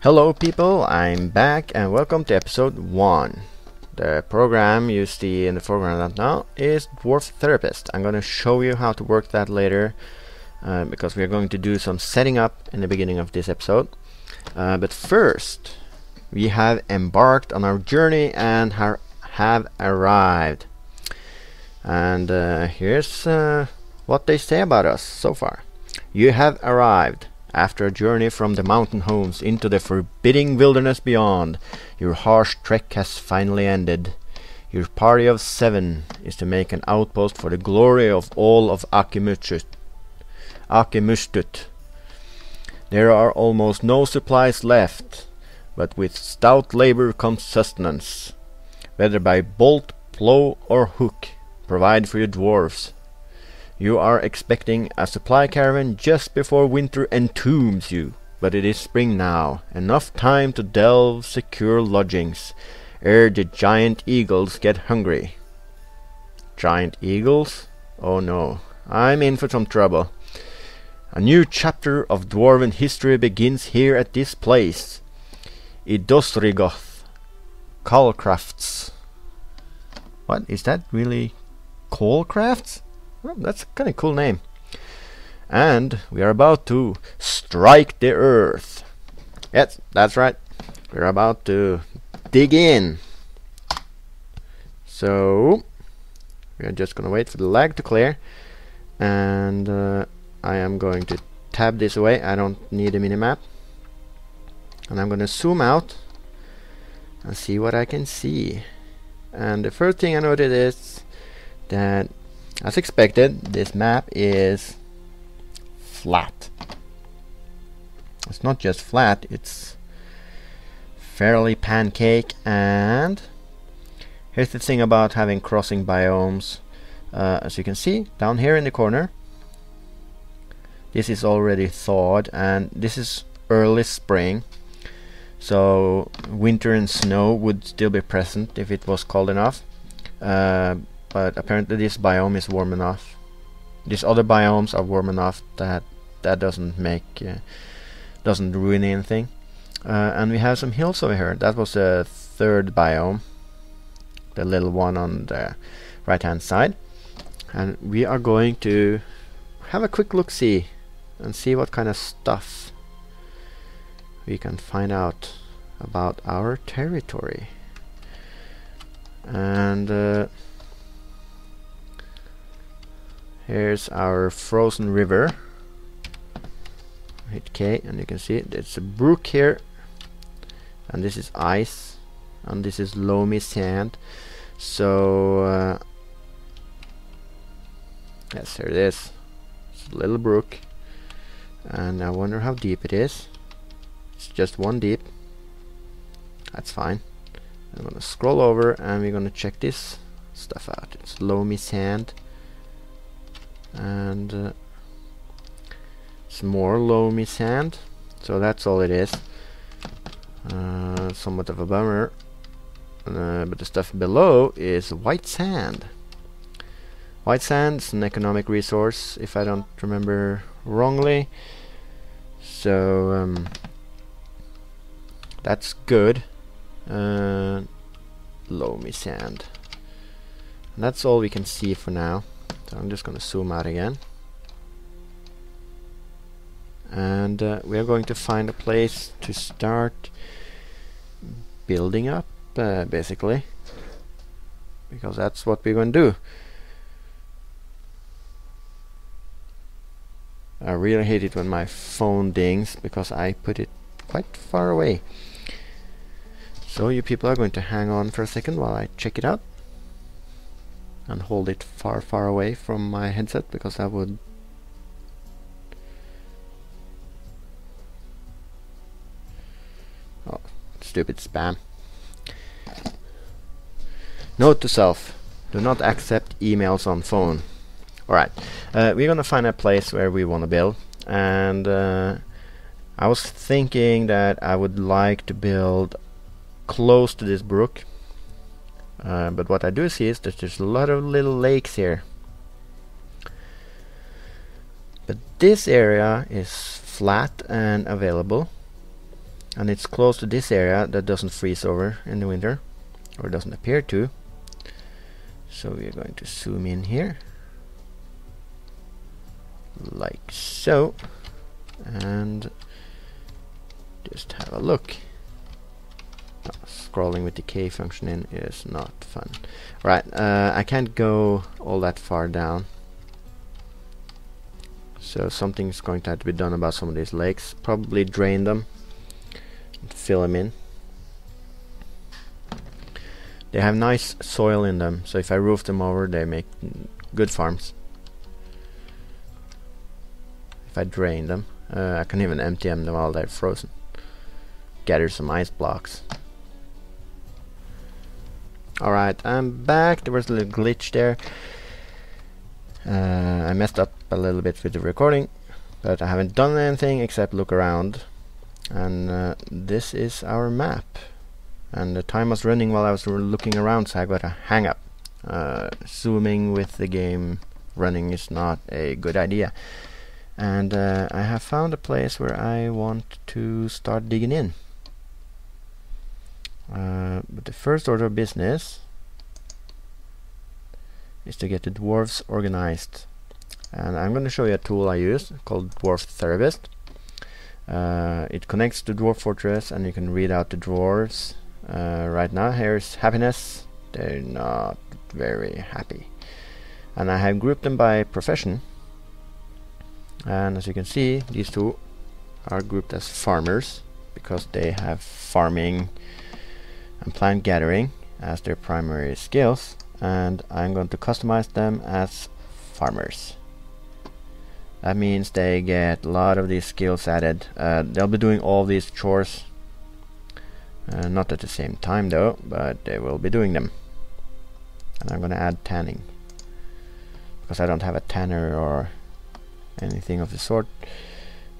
Hello people, I'm back and welcome to episode 1. The program you see in the foreground right now is Dwarf Therapist. I'm going to show you how to work that later because we're going to do some setting up in the beginning of this episode. But first, we have embarked on our journey and have arrived. And here's what they say about us so far. You have arrived. After a journey from the mountain homes into the forbidding wilderness beyond, your harsh trek has finally ended. Your party of 7 is to make an outpost for the glory of all of Akimustut. There are almost no supplies left, but with stout labor comes sustenance. Whether by bolt, plow or hook, provide for your dwarves. You are expecting a supply caravan just before winter entombs you, but it is spring now, enough time to delve secure lodgings, ere the giant eagles get hungry. Giant eagles? Oh no, I'm in for some trouble. A new chapter of dwarven history begins here at this place. Idosrigoth Callcrafts. What, is that really Callcrafts? Well, that's a kind of cool name. And we are about to strike the earth. Yes, that's right. We're about to dig in. So we're just gonna wait for the lag to clear, and I am going to tab this away. I don't need a minimap, and I'm gonna zoom out and see what I can see. And the first thing I noted is that, as expected, this map is flat. It's not just flat, it's fairly pancake. And here's the thing about having crossing biomes. As you can see down here in the corner, this is already thawed, and this is early spring, so winter and snow would still be present if it was cold enough. But apparently this biome is warm enough. These other biomes are warm enough that doesn't ruin anything. And we have some hills over here. That was the third biome, the little one on the right hand side. And we are going to have a quick look-see and see what kind of stuff we can find out about our territory. And here's our frozen river. Hit K and you can see it's a brook here, and this is ice, and this is loamy sand. So yes, here it is. It's a little brook, and I wonder how deep it is. It's just 1 deep. That's fine. I'm gonna scroll over and we're gonna check this stuff out. It's loamy sand, and some more loamy sand, so that's all it is. Somewhat of a bummer, but the stuff below is white sand. White sand is an economic resource, if I don't remember wrongly, so that's good. Loamy sand, and that's all we can see for now. So I'm just going to zoom out again, and we are going to find a place to start building up, basically, because that's what we're going to do. I really hate it when my phone dings because I put it quite far away. So you people are going to hang on for a second while I check it out and hold it far away from my headset, because that would stupid spam. Note to self: do not accept emails on phone. Alright, we're gonna find a place where we want to build, and I was thinking that I would like to build close to this brook. But what I do see is that there's a lot of little lakes here. But this area is flat and available, and it's close to this area that doesn't freeze over in the winter, or doesn't appear to. So we're going to zoom in here like so, and just have a look. Scrolling with the K function in is not fun. Right, I can't go all that far down, so something's going to have to be done about some of these lakes. Probably drain them and fill them in. They have nice soil in them, so if I roof them over, they make good farms. If I drain them, I can even empty them while they're frozen. Gather some ice blocks. Alright, I'm back. There was a little glitch there. I messed up a little bit with the recording, but I haven't done anything except look around. And this is our map. And the time was running while I was looking around, so I got a hang up. Zooming with the game running is not a good idea. And I have found a place where I want to start digging in. But the first order of business is to get the dwarves organized. And I'm going to show you a tool I use called Dwarf Therapist. It connects to Dwarf Fortress, and you can read out the dwarves. Right now, here's happiness. They're not very happy. And I have grouped them by profession. And as you can see, these two are grouped as farmers because they have farming and plant gathering as their primary skills, and I'm going to customize them as farmers. That means they get a lot of these skills added. They'll be doing all these chores, not at the same time though, but they will be doing them. And I'm going to add tanning because I don't have a tanner or anything of the sort.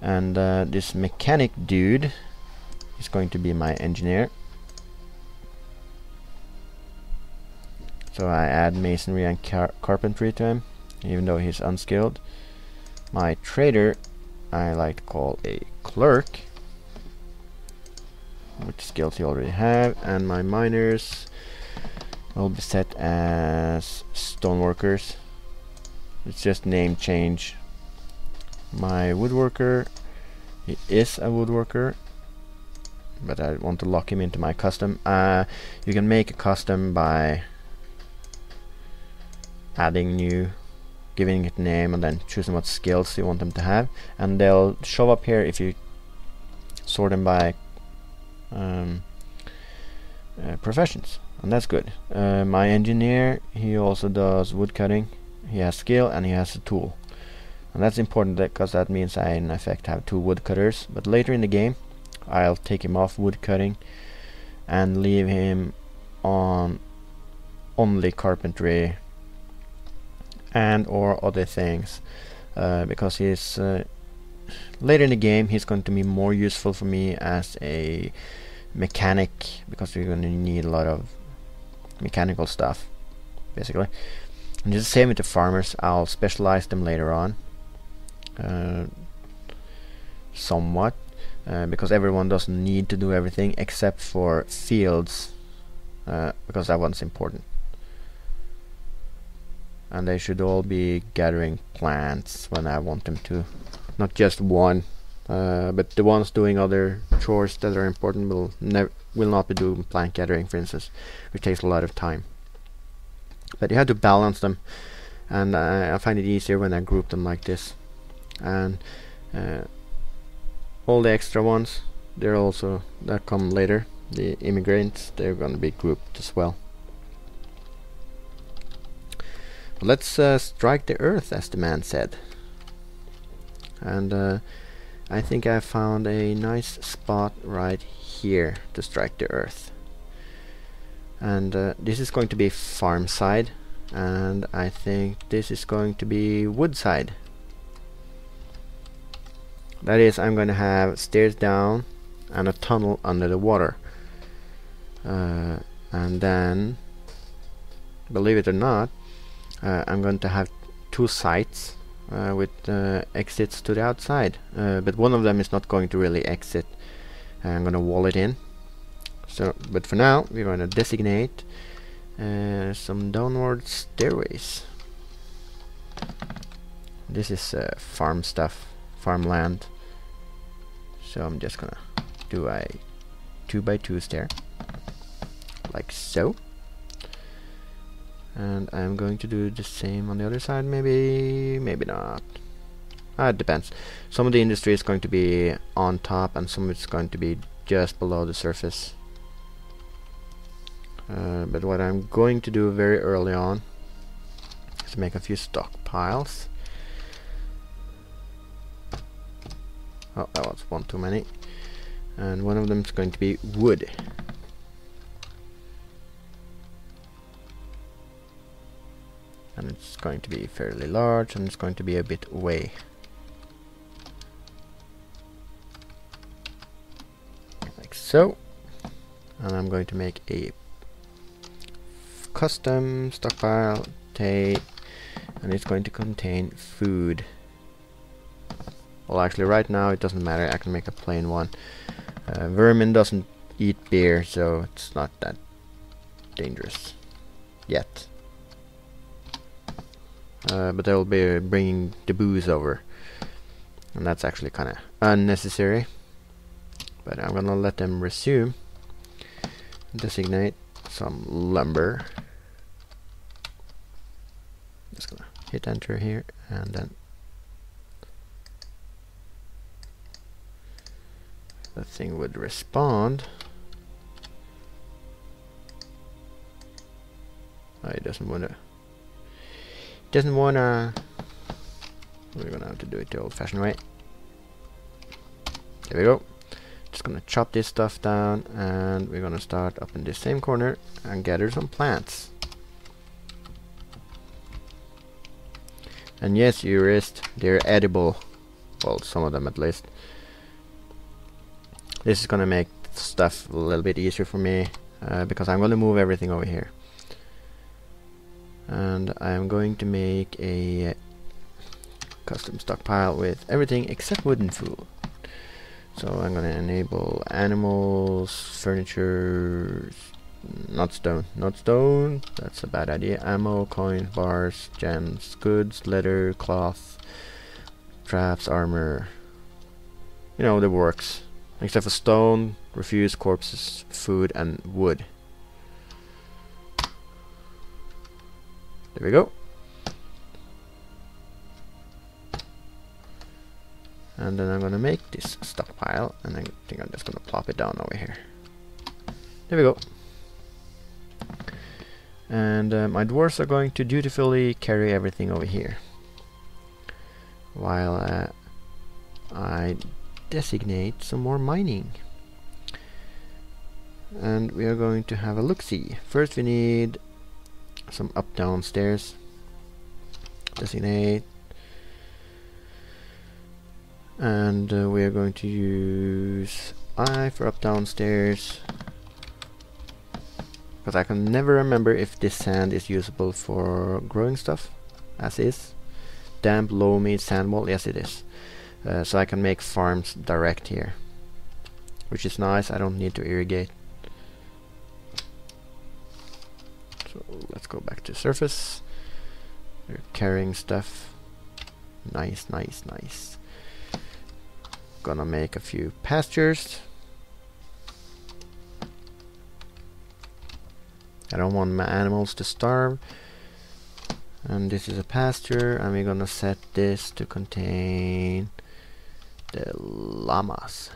And this mechanic dude is going to be my engineer. So I add masonry and carpentry to him, even though he's unskilled. My trader I like to call a clerk, which skills he already have, and my miners will be set as stoneworkers. It's just name change. My woodworker, he is a woodworker, but I want to lock him into my custom. You can make a custom by adding new, giving it a name, and then choosing what skills you want them to have, and they'll show up here if you sort them by professions, and that's good. My engineer, he also does wood cutting. He has skill and he has a tool, and that's important because that means I in effect have two woodcutters. But later in the game I'll take him off wood cutting and leave him on only carpentry and or other things, because he's later in the game he's going to be more useful for me as a mechanic, because we're going to need a lot of mechanical stuff basically. And just the same with the farmers. I'll specialize them later on somewhat, because everyone doesn't need to do everything except for fields, because that one's important. And they should all be gathering plants when I want them to, not just one, but the ones doing other chores that are important will not be doing plant gathering, for instance, which takes a lot of time. But you have to balance them, and I find it easier when I group them like this. And all the extra ones, they're also that come later. The immigrants, they're going to be grouped as well. Let's strike the earth, as the man said. And I think I found a nice spot right here to strike the earth. And this is going to be farm side, and I think this is going to be wood side. That is, I'm going to have stairs down and a tunnel under the water. And then, believe it or not, I'm going to have two sites with exits to the outside, but one of them is not going to really exit, I'm gonna wall it in. So, but for now, we're gonna designate some downward stairways. This is farm stuff, farmland. So I'm just gonna do a 2x2 stair, like so. And I'm going to do the same on the other side, maybe not. It depends. Some of the industry is going to be on top and some of it's going to be just below the surface. But what I'm going to do very early on is make a few stockpiles. Oh, that was one too many. And one of them is going to be wood. And it's going to be fairly large and it's going to be a bit away. Like so. And I'm going to make a custom stockpile tape, and it's going to contain food. Well, actually right now it doesn't matter, I can make a plain one. Vermin doesn't eat beer, so it's not that dangerous yet. But they'll be bringing the booze over, and that's actually kind of unnecessary. But I'm gonna let them resume. Designate some lumber. Just gonna hit enter here, and then the thing would respond. Oh, it doesn't wanna. We're gonna have to do it the old-fashioned way. There we go. Just gonna chop this stuff down, and we're gonna start up in this same corner and gather some plants. And yes, they're edible. Well, some of them at least. This is gonna make stuff a little bit easier for me, because I'm gonna move everything over here. And I'm going to make a custom stockpile with everything except wooden food. So I'm gonna enable animals, furniture, not stone, that's a bad idea. Ammo, coins, bars, gems, goods, leather, cloth, traps, armor. You know, the works. Except for stone, refuse, corpses, food, and wood. There we go. And then I'm gonna make this stockpile, and I think I'm just gonna plop it down over here. There we go. And my dwarves are going to dutifully carry everything over here, while I designate some more mining. And we are going to have a look-see. First we need some up-down stairs. Designate. And we are going to use I for up-down stairs, because I can never remember if this sand is usable for growing stuff, as is. Damp, loamy, sandwall, yes it is. So I can make farms direct here, which is nice. I don't need to irrigate. So let's go back to surface. We're carrying stuff. Nice, nice, nice. Gonna make a few pastures. I don't want my animals to starve. And this is a pasture, and we're gonna set this to contain the llamas.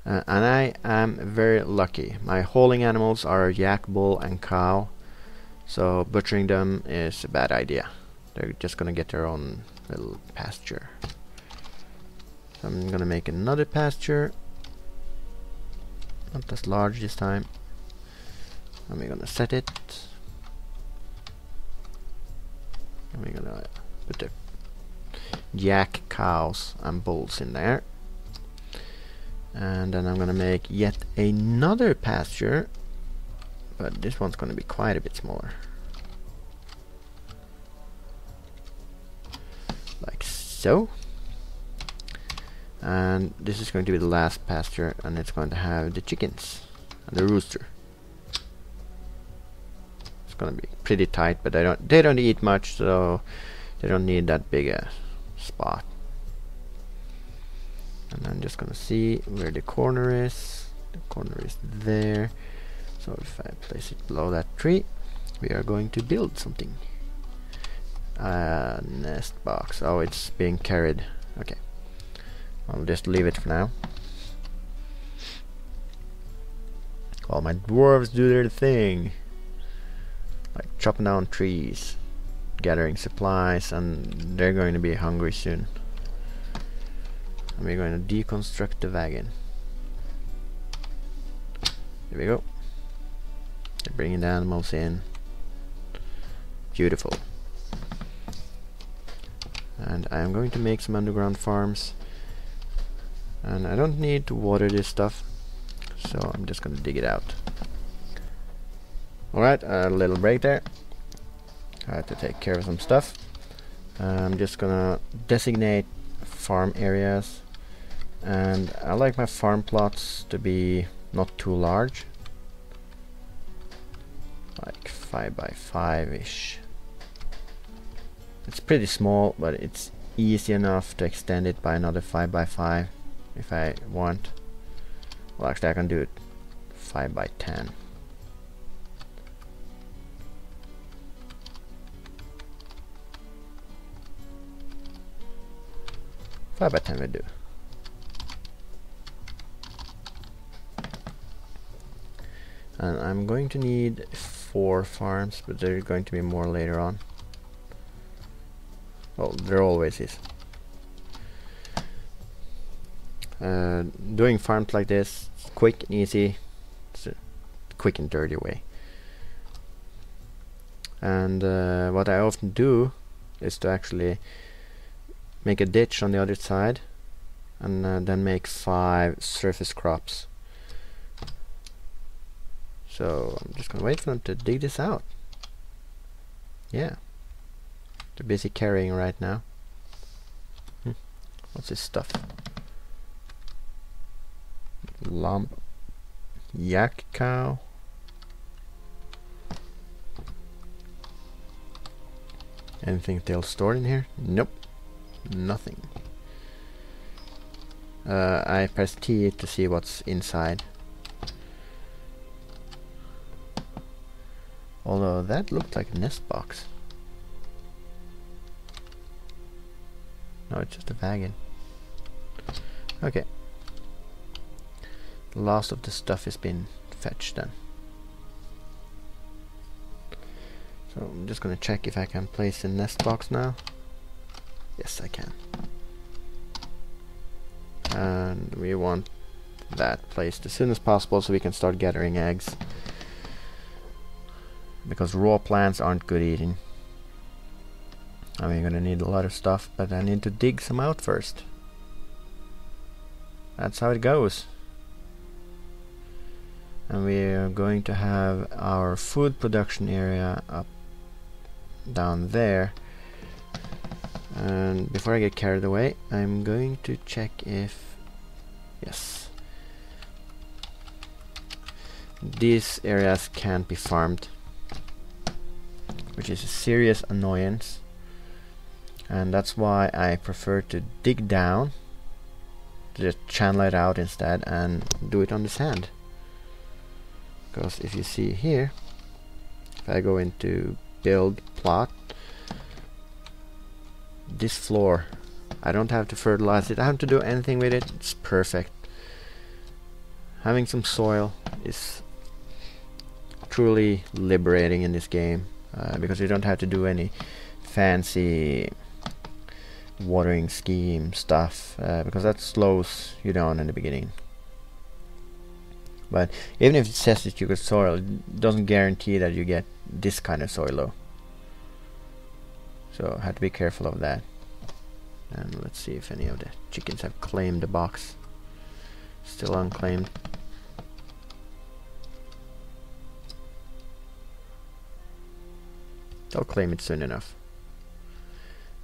And I am very lucky. My hauling animals are yak, bull, and cow, so butchering them is a bad idea. They're just gonna get their own little pasture. So I'm gonna make another pasture, not as large this time, and we're gonna set it, and we're gonna put the yak, cows, and bulls in there. And then I'm gonna make yet another pasture, but this one's gonna be quite a bit smaller, like so. And this is going to be the last pasture, and it's going to have the chickens and the rooster. It's going to be pretty tight, but they don't eat much, so they don't need that big a spot. And I'm just going to see where the corner is. The corner is there. So if I place it below that tree, we are going to build something. Nest box. Oh, it's being carried. Okay. I'll just leave it for now. While my dwarves do their thing. Like chopping down trees, gathering supplies, and they're going to be hungry soon. And we're going to deconstruct the wagon. There we go. They're bringing the animals in. Beautiful. And I'm going to make some underground farms. And I don't need to water this stuff, so I'm just gonna dig it out. Alright, a little break there. I had to take care of some stuff. I'm just gonna designate farm areas, and I like my farm plots to be not too large, like 5 by 5-ish. It's pretty small, but it's easy enough to extend it by another 5 by 5 if I want. Well, actually I can do it 5 by 10. Five by 10 will do. And I'm going to need 4 farms, but there are going to be more later on. Well, there always is. Doing farms like this, quick and easy. It's a quick and dirty way. And what I often do is to actually make a ditch on the other side, and then make 5 surface crops. So I'm just gonna wait for them to dig this out. Yeah, they're busy carrying right now. What's this stuff? Lump, yak cow. Anything they'll store in here? Nope, nothing. I press T to see what's inside. Although that looked like a nest box. No, it's just a wagon. Okay. The last of the stuff has been fetched then. So I'm just gonna check if I can place a nest box now. Yes, I can. And we want that placed as soon as possible so we can start gathering eggs. Because raw plants aren't good eating. I'm gonna need a lot of stuff, but I need to dig some out first. That's how it goes. And we are going to have our food production area up down there. And before I get carried away, I'm going to check if... yes. These areas can't be farmed, which is a serious annoyance. And that's why I prefer to dig down, to just channel it out instead and do it on the sand. Because if you see here, if I go into build plot, this floor, I don't have to fertilize it, I don't have to do anything with it, it's perfect. Having some soil is truly liberating in this game, because you don't have to do any fancy watering scheme stuff, because that slows you down in the beginning. But even if it says that you get soil, it doesn't guarantee that you get this kind of soil though. So I have to be careful of that. And let's see if any of the chickens have claimed the box. Still unclaimed. I'll claim it soon enough.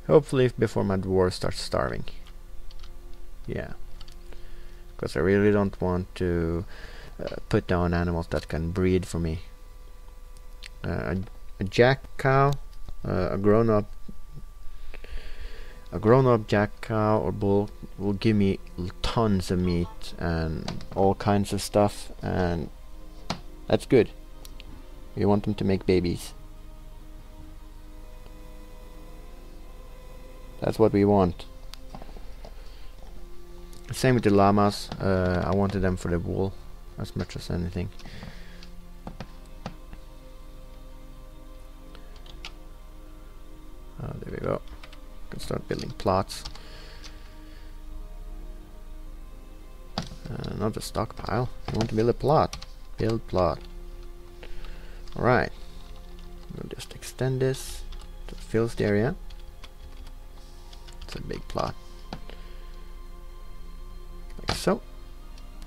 Hopefully before my dwarves start starving. Yeah. because I really don't want to put down animals that can breed for me. A jack cow, a grown-up jack cow or bull will give me tons of meat and all kinds of stuff, and that's good. We want them to make babies. That's what we want. Same with the llamas. I wanted them for the wool as much as anything. There we go. Can start building plots. Not a stockpile. You want to build a plot. Build plot. Alright. We'll just extend this to fills the area. It's a big plot. Like so.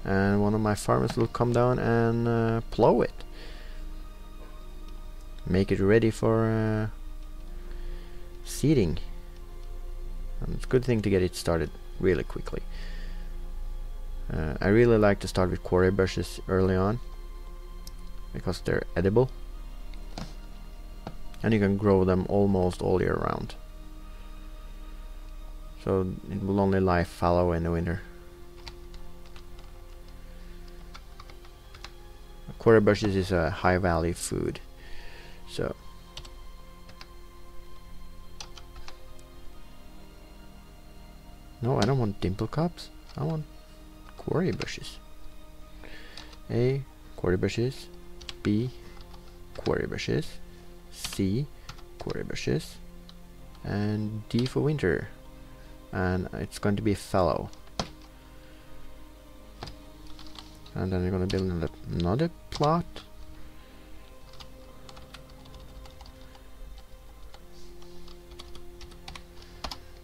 And one of my farmers will come down and plow it. Make it ready for seeding. And it's a good thing to get it started really quickly. I really like to start with quarry bushes early on because they're edible and you can grow them almost all year round, so it will only lie fallow in the winter. Quarry bushes is a high value food, so no, I don't want dimple cups. I want quarry bushes. A, quarry bushes. B, quarry bushes. C, quarry bushes. And D for winter. And it's going to be fallow. And then we're going to build another plot.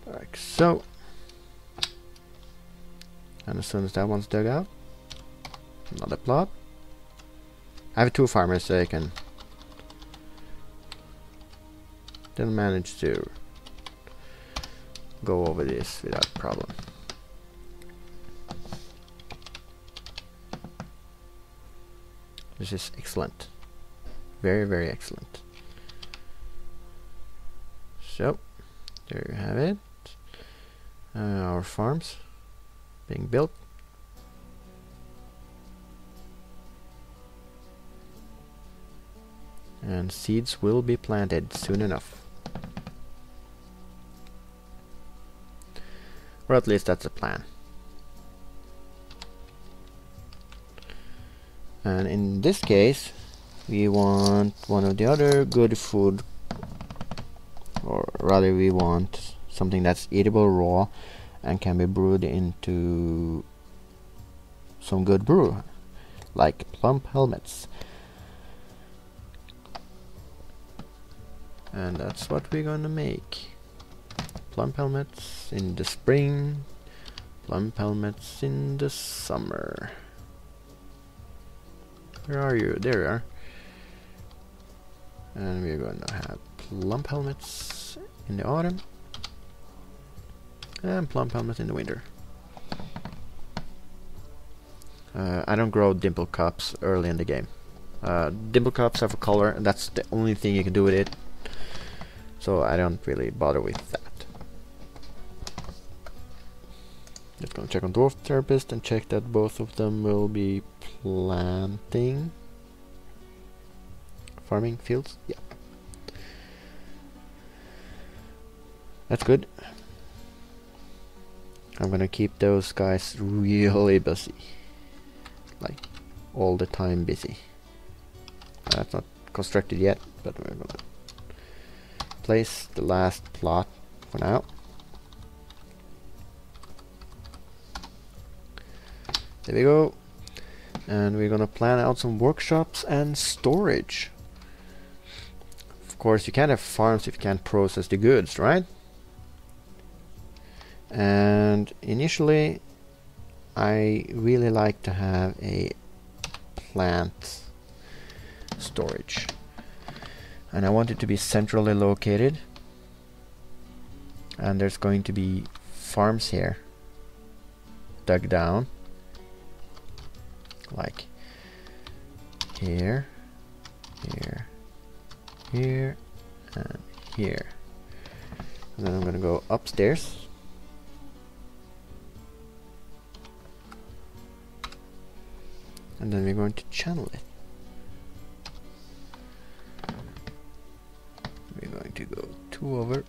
Like so. And as soon as that one's dug out, another plot. I have 2 farmers, so I can then manage to go over this without problem. This is excellent. Very, very excellent. So, there you have it. Our farms being built. And seeds will be planted soon enough. Or at least that's the plan. And in this case, we want one of the other good food, or rather we want something that's eatable raw and can be brewed into some good brew, like plump helmets. And that's what we're gonna make. Plump helmets in the spring, plump helmets in the summer. Where are you? There you are. And we're going to have plump helmets in the autumn and plump helmets in the winter. I don't grow dimple cups early in the game. Dimple cups have a color, and that's the only thing you can do with it, so I don't really bother with that. Just gonna check on Dwarf Therapist and check that both of them will be planting farming fields. Yeah, that's good. I'm gonna keep those guys really busy, like all the time busy. That's not constructed yet, but we're gonna place the last plot for now. There we go. And we're gonna plan out some workshops and storage. Of course, you can't have farms if you can't process the goods, right? And initially, I really like to have a plant storage. And I want it to be centrally located. And there's going to be farms here dug down like here, here, here, and here. And then I'm gonna go upstairs. And then we're going to channel it. We're going to go 2 over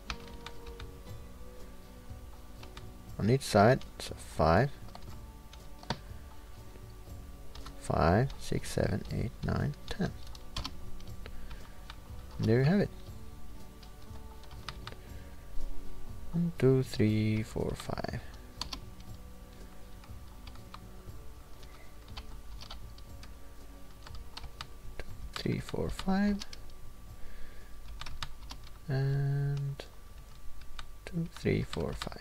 on each side, so 5, 5, 6, 7, 8, 9, 10. And there you have it. 1, 2, 3, 4, 5. 3, 4, 5, and 2, 3, 4, 5.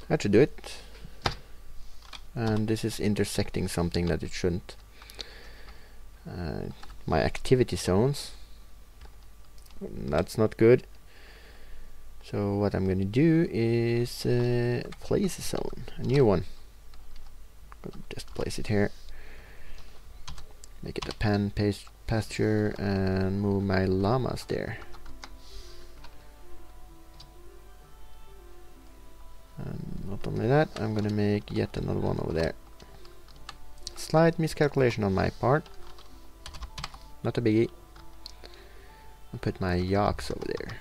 That should do it. And this is intersecting something that it shouldn't. My activity zones. That's not good. So what I'm going to do is place a zone, a new one. Just place it here. Make it a pen pasture and move my llamas there. And not only that, I'm gonna make yet another one over there. Slight miscalculation on my part. Not a biggie. I'll put my yaks over there.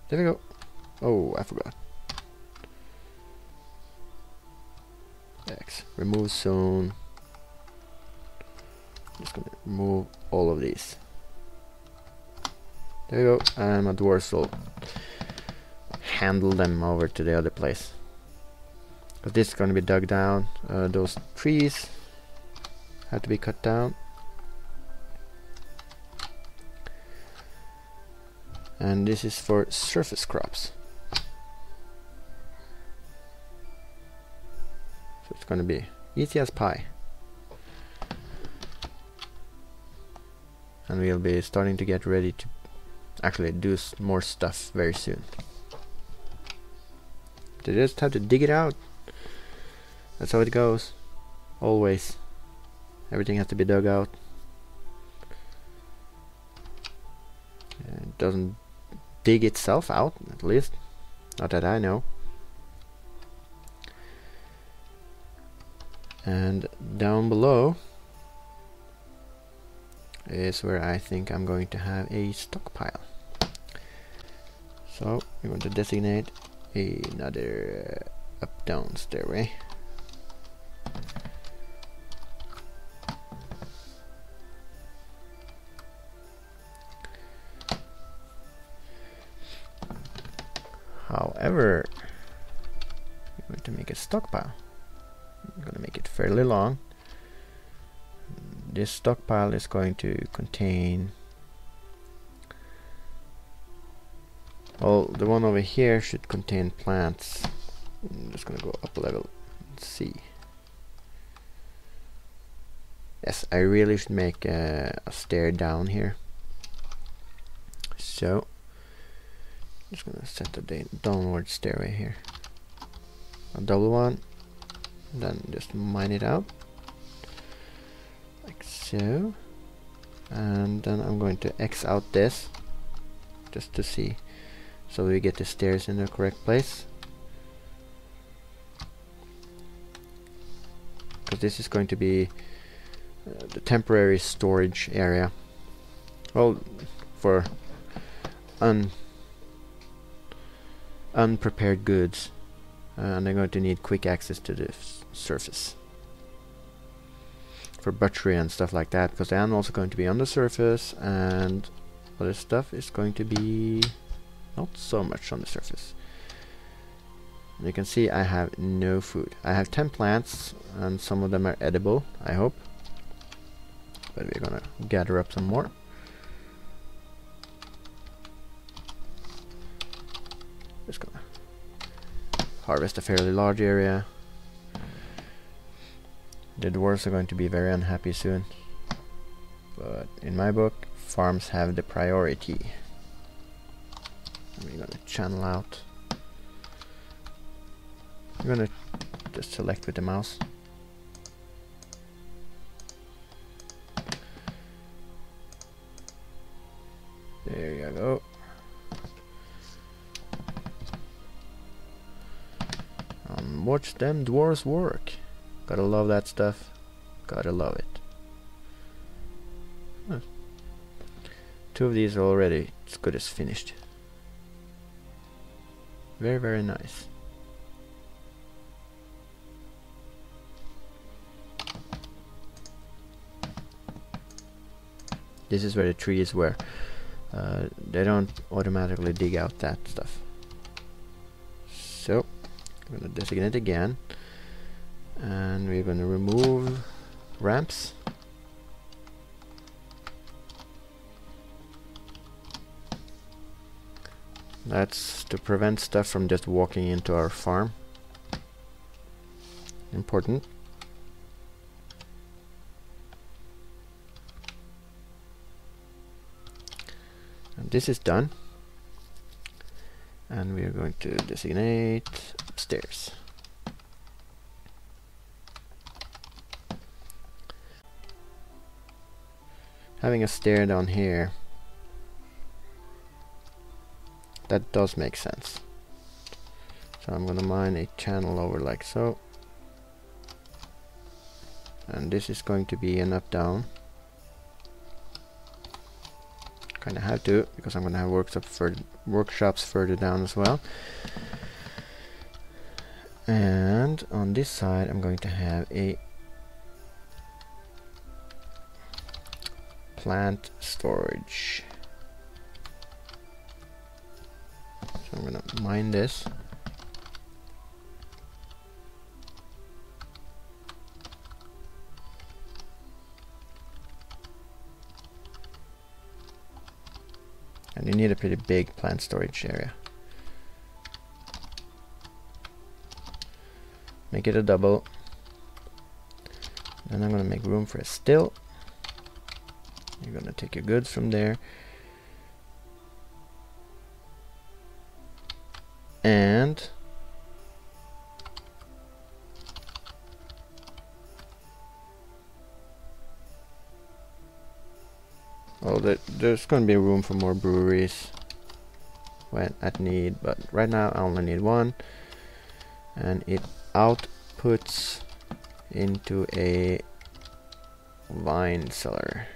There we go. Oh, I forgot. X. Remove zone. Just gonna remove all of these. There we go. And my dwarves will handle them over to the other place. But this is gonna be dug down. Those trees have to be cut down. And this is for surface crops. So it's gonna be easy as pie. And we'll be starting to get ready to actually do more stuff very soon. They just have to dig it out. That's how it goes. Always. Everything has to be dug out. It doesn't dig itself out, at least. Not that I know. And down below is where I think I'm going to have a stockpile. So we're going to designate another up-down stairway. However, we're going to make a stockpile. I'm going to make it fairly long. This stockpile is going to contain, well, the one over here should contain plants. I'm just going to go up a level. Let's see. Yes, I really should make a stair down here. So I'm just going to set the downward stairway here. A double one. Then just mine it out like so, and then I'm going to X out this just to see, so we get the stairs in the correct place, because this is going to be the temporary storage area, well, for unprepared goods. And they're going to need quick access to the surface for butchery and stuff like that, because the animals are going to be on the surface and other stuff is going to be not so much on the surface. And you can see I have no food. I have 10 plants and some of them are edible, I hope, but we're gonna gather up some more. Just gonna harvest a fairly large area. The dwarves are going to be very unhappy soon, but in my book, farms have the priority. And we're gonna channel out I'm gonna just select with the mouse. There you go. Watch them dwarves work. Gotta love that stuff. Gotta love it. Huh. 2 of these are already as good as finished. Very, very nice. This is where the trees were. They don't automatically dig out that stuff. So I'm gonna designate again, and we're gonna remove ramps. That's to prevent stuff from just walking into our farm. Important. And this is done. And we are going to designate upstairs. Having a stair down here, that does make sense. So I'm gonna mine a channel over like so. And this is going to be an up down. Kinda have to, because I'm gonna have workshops further down as well. And on this side I'm going to have a plant storage. So I'm gonna mine this. And you need a pretty big plant storage area. Make it a double. Then I'm gonna make room for a still. You're gonna take your goods from there. And well, there's going to be room for more breweries when at need, but right now I only need one, and it outputs into a wine cellar.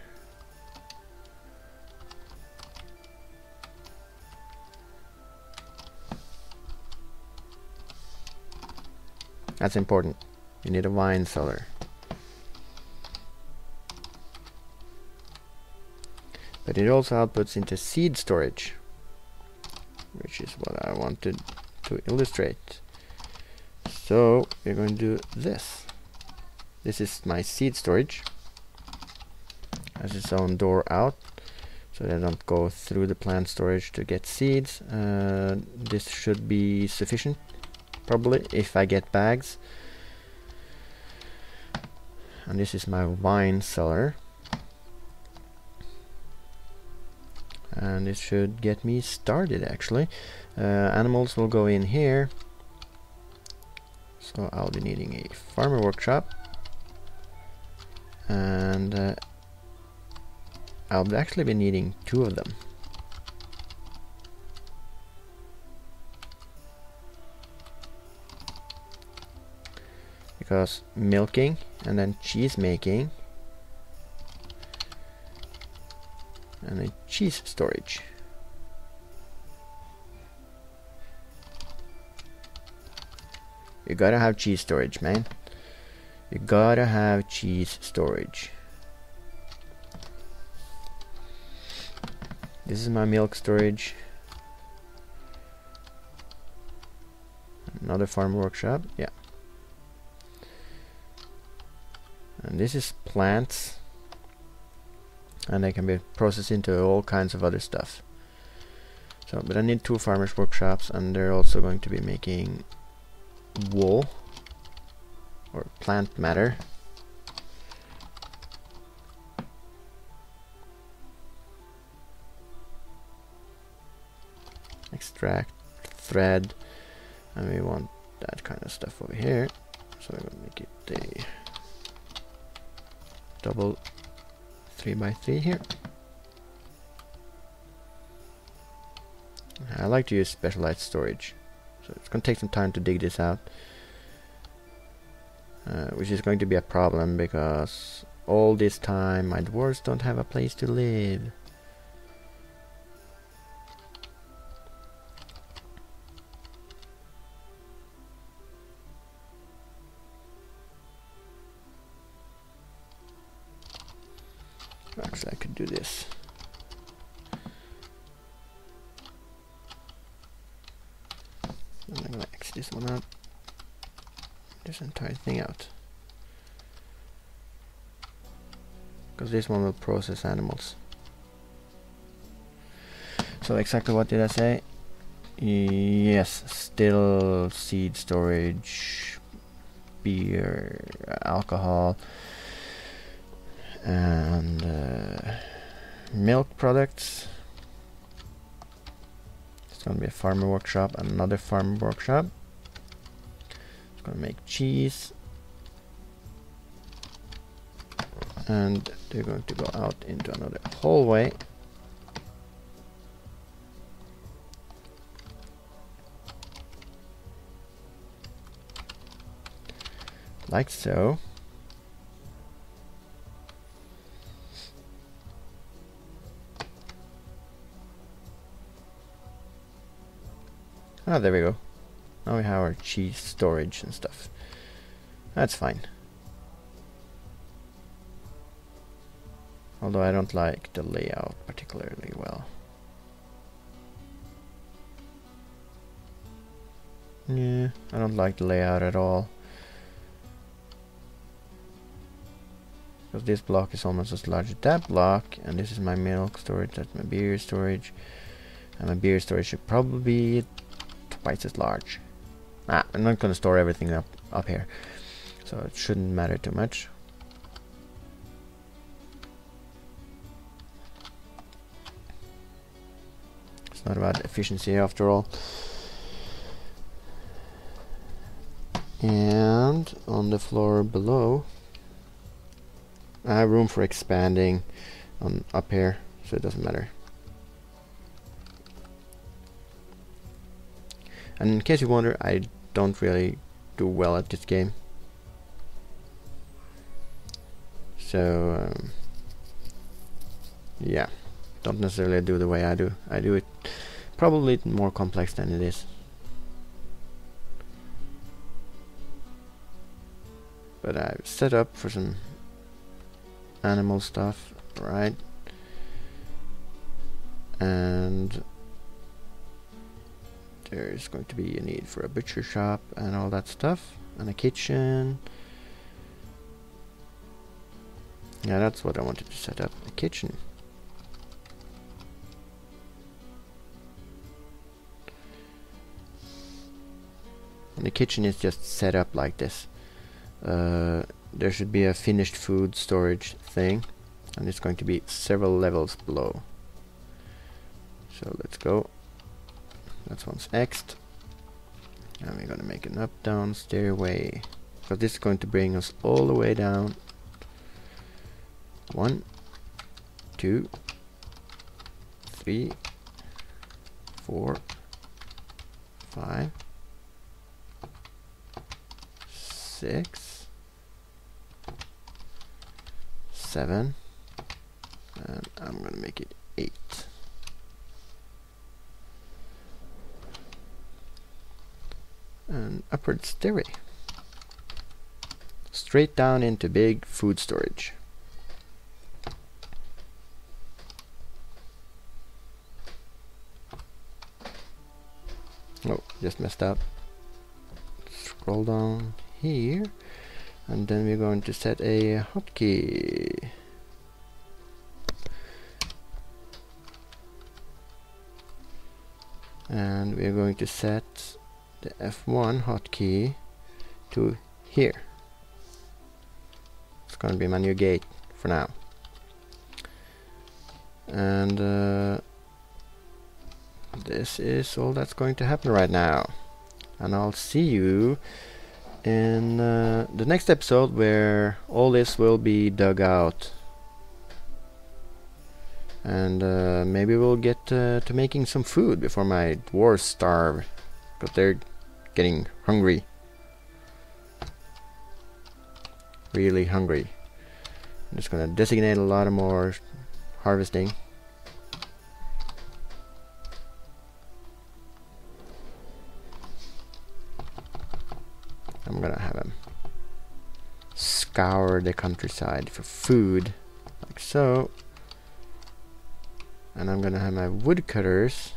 That's important. You need a wine cellar. But it also outputs into seed storage, which is what I wanted to illustrate. So we're going to do this. This is my seed storage. Has its own door out, so they don't go through the plant storage to get seeds. This should be sufficient, probably, if I get bags. And this is my wine cellar. And this should get me started, actually. Animals will go in here. So I'll be needing a farmer workshop. And I'll actually be needing 2 of them. Because milking and then cheese making and a cheese storage. You gotta have cheese storage, man. You gotta have cheese storage. This is my milk storage. Another farm workshop, yeah. And this is plants. And they can be processed into all kinds of other stuff. So, but I need 2 farmers workshops, and they're also going to be making wool or plant matter. Extract thread, and we want that kind of stuff over here. So I'm gonna make it a double 3x3 here. I like to use specialized storage, so it's gonna take some time to dig this out, which is going to be a problem because all this time my dwarves don't have a place to live. Actually, I could do this. I'm gonna X this one out. This entire thing out. Because this one will process animals. So exactly what did I say? Yes, still seed storage, beer, alcohol, and milk products. It's going to be a farmer workshop, another farmer workshop. It's going to make cheese, and they're going to go out into another hallway. Like so. Ah, there we go. Now we have our cheese storage and stuff. That's fine. Although I don't like the layout particularly well. Yeah, I don't like the layout at all. Because this block is almost as large as that block, and this is my milk storage, that's my beer storage, and my beer storage should probably be twice as large. I'm not going to store everything up here, so it shouldn't matter too much. It's not about efficiency after all. And on the floor below, I have room for expanding on up here, so it doesn't matter. And in case you wonder, I don't really do well at this game. So yeah, don't necessarily do the way I do. I do it probably more complex than it is. But I've set up for some animal stuff, right? And there's going to be a need for a butcher shop and all that stuff, and a kitchen. Yeah, that's what I wanted to set up, a kitchen. And the kitchen is just set up like this. There should be a finished food storage thing, and it's going to be several levels below. So let's go. That's one's X'd. And we're going to make an up-down stairway, because this is going to bring us all the way down. 1, 2, 3, 4, 5, 6, 7, and I'm going to make it 8. And upward stairway. Straight down into big food storage. Oh, just messed up. Scroll down here, and then we're going to set a hotkey. And we're going to set the F1 hotkey to here. It's going to be my new gate for now. And this is all that's going to happen right now. and I'll see you in the next episode, where all this will be dug out, and maybe we'll get to making some food before my dwarves starve, because they're getting hungry, really hungry. I'm just gonna designate a lot of more harvesting. I'm gonna have him scour the countryside for food, like so. And I'm gonna have my woodcutters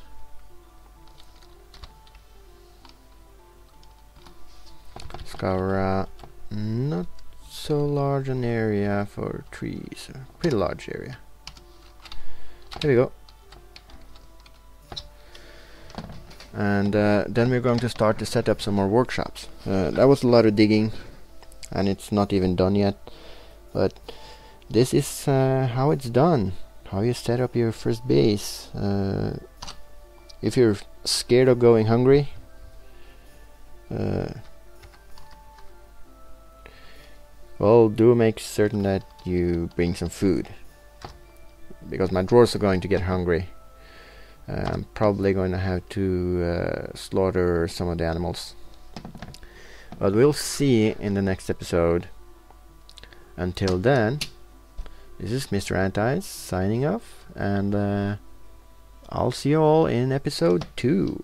scour not so large an area for trees, a pretty large area. There we go. And then we're going to start to set up some more workshops. That was a lot of digging, and it's not even done yet, but this is how it's done, how you set up your first base. If you're scared of going hungry, well, do make certain that you bring some food, because my dwarves are going to get hungry. I'm probably going to have to slaughter some of the animals, but we'll see in the next episode. Until then, this is Mr. Anti signing off, and I'll see you all in episode 2.